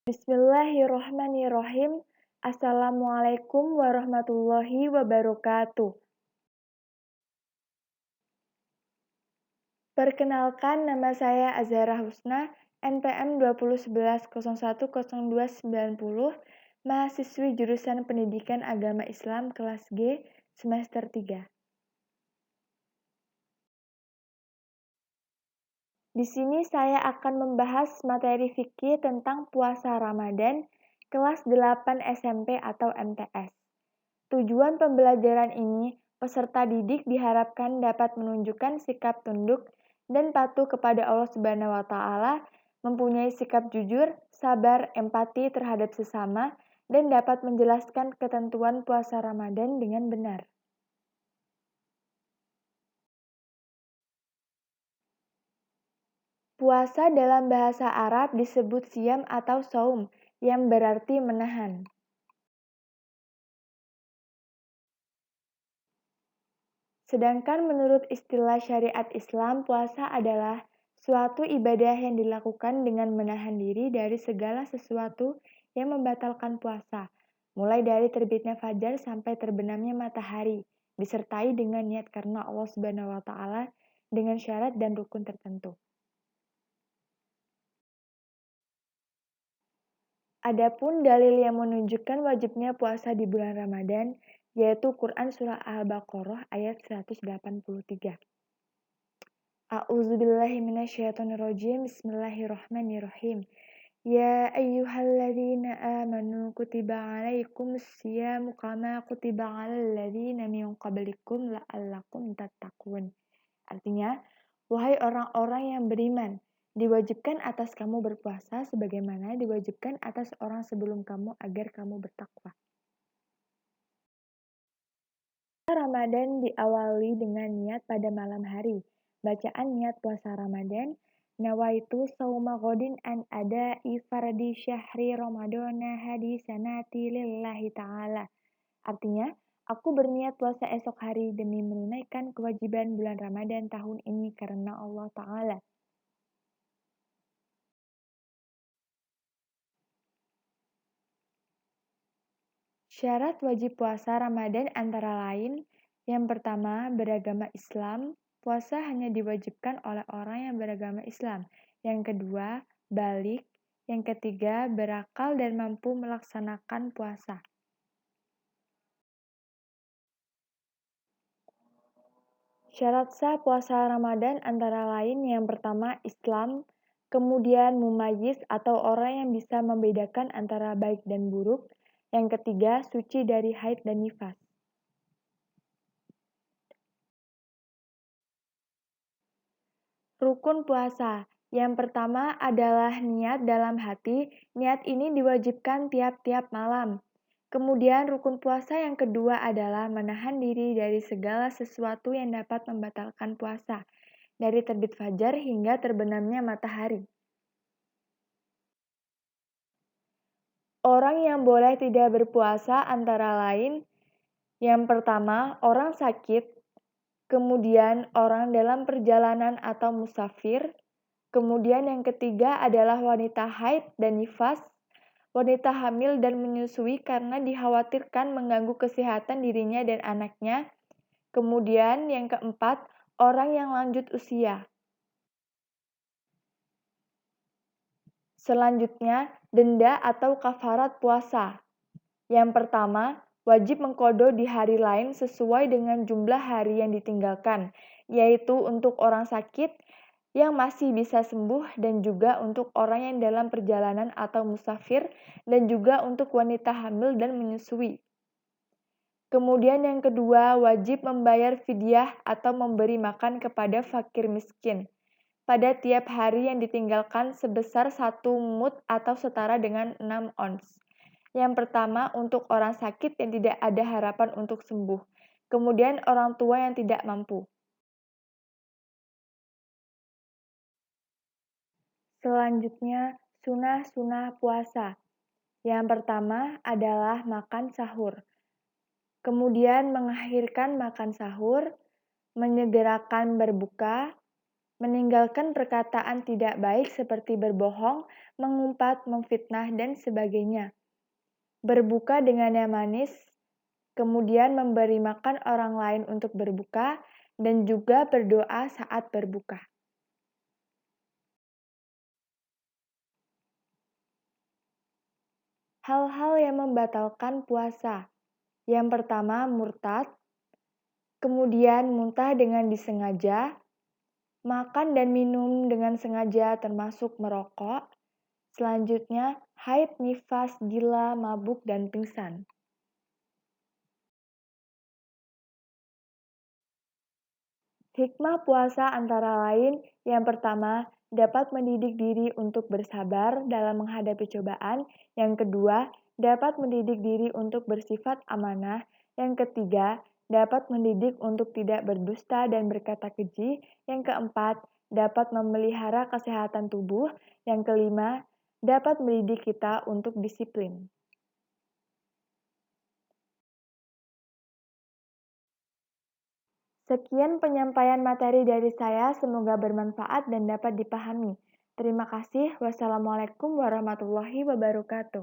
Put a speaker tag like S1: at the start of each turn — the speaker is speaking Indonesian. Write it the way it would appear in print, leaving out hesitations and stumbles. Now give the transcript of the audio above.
S1: Bismillahirrohmanirrohim. Assalamualaikum warahmatullahi wabarakatuh. Perkenalkan, nama saya Azhara Husna, NPM 2011010290, mahasiswi jurusan Pendidikan Agama Islam kelas G, semester 3. Di sini saya akan membahas materi fikih tentang puasa Ramadan kelas 8 SMP atau MTS. Tujuan pembelajaran ini, peserta didik diharapkan dapat menunjukkan sikap tunduk dan patuh kepada Allah Subhanahu wa Ta'ala, mempunyai sikap jujur, sabar, empati terhadap sesama, dan dapat menjelaskan ketentuan puasa Ramadan dengan benar. Puasa dalam bahasa Arab disebut siyam atau saum, yang berarti menahan. Sedangkan menurut istilah syariat Islam, puasa adalah suatu ibadah yang dilakukan dengan menahan diri dari segala sesuatu yang membatalkan puasa, mulai dari terbitnya fajar sampai terbenamnya matahari, disertai dengan niat karena Allah Subhanahu wa Ta'ala dengan syarat dan rukun tertentu. Adapun dalil yang menunjukkan wajibnya puasa di bulan Ramadan, yaitu Quran Surah Al-Baqarah ayat 183. A'udzubillahi minasyaitonirrajim. Bismillahirrahmanirrahim. Ya ayyuhalladzina amanu kutiba alaikumus syiyamu kama kutiba alal ladzina min qablikum la'allakum tattaqun. Artinya, wahai orang-orang yang beriman, diwajibkan atas kamu berpuasa sebagaimana diwajibkan atas orang sebelum kamu agar kamu bertakwa. Ramadan diawali dengan niat pada malam hari. Bacaan niat puasa Ramadan, nawaitu sauma ghodin an ada'i fardi syahri ramadana hadisanati lillahi ta'ala. Artinya, aku berniat puasa esok hari demi menunaikan kewajiban bulan Ramadan tahun ini karena Allah Ta'ala. Syarat wajib puasa Ramadan antara lain, yang pertama, beragama Islam. Puasa hanya diwajibkan oleh orang yang beragama Islam. Yang kedua, balik. Yang ketiga, berakal dan mampu melaksanakan puasa. Syarat sah puasa Ramadan antara lain yang pertama Islam, kemudian mumayyiz atau orang yang bisa membedakan antara baik dan buruk. Yang ketiga, suci dari haid dan nifas. Rukun puasa. Yang pertama adalah niat dalam hati. Niat ini diwajibkan tiap-tiap malam. Kemudian rukun puasa yang kedua adalah menahan diri dari segala sesuatu yang dapat membatalkan puasa, dari terbit fajar hingga terbenamnya matahari. Orang yang boleh tidak berpuasa antara lain, yang pertama, orang sakit, kemudian orang dalam perjalanan atau musafir, kemudian yang ketiga adalah wanita haid dan nifas, wanita hamil dan menyusui karena dikhawatirkan mengganggu kesehatan dirinya dan anaknya, kemudian yang keempat, orang yang lanjut usia. Selanjutnya, denda atau kafarat puasa. Yang pertama, wajib mengqadha di hari lain sesuai dengan jumlah hari yang ditinggalkan, yaitu untuk orang sakit yang masih bisa sembuh dan juga untuk orang yang dalam perjalanan atau musafir dan juga untuk wanita hamil dan menyusui. Kemudian yang kedua, wajib membayar fidyah atau memberi makan kepada fakir miskin pada tiap hari yang ditinggalkan sebesar 1 mud atau setara dengan 6 ons. Yang pertama, untuk orang sakit yang tidak ada harapan untuk sembuh. Kemudian orang tua yang tidak mampu. Selanjutnya, sunah-sunah puasa. Yang pertama adalah makan sahur. Kemudian mengakhirkan makan sahur, menyegerakan berbuka, meninggalkan perkataan tidak baik seperti berbohong, mengumpat, memfitnah, dan sebagainya. Berbuka dengan yang manis, kemudian memberi makan orang lain untuk berbuka, dan juga berdoa saat berbuka. Hal-hal yang membatalkan puasa. Yang pertama, murtad, kemudian muntah dengan disengaja, makan dan minum dengan sengaja termasuk merokok, selanjutnya haid, nifas, gila, mabuk, dan pingsan. Hikmah puasa antara lain, yang pertama, dapat mendidik diri untuk bersabar dalam menghadapi cobaan. Yang kedua, dapat mendidik diri untuk bersifat amanah. Yang ketiga, dapat mendidik untuk tidak berdusta dan berkata keji. Yang keempat, dapat memelihara kesehatan tubuh. Yang kelima, dapat mendidik kita untuk disiplin. Sekian penyampaian materi dari saya, semoga bermanfaat dan dapat dipahami. Terima kasih. Wassalamualaikum warahmatullahi wabarakatuh.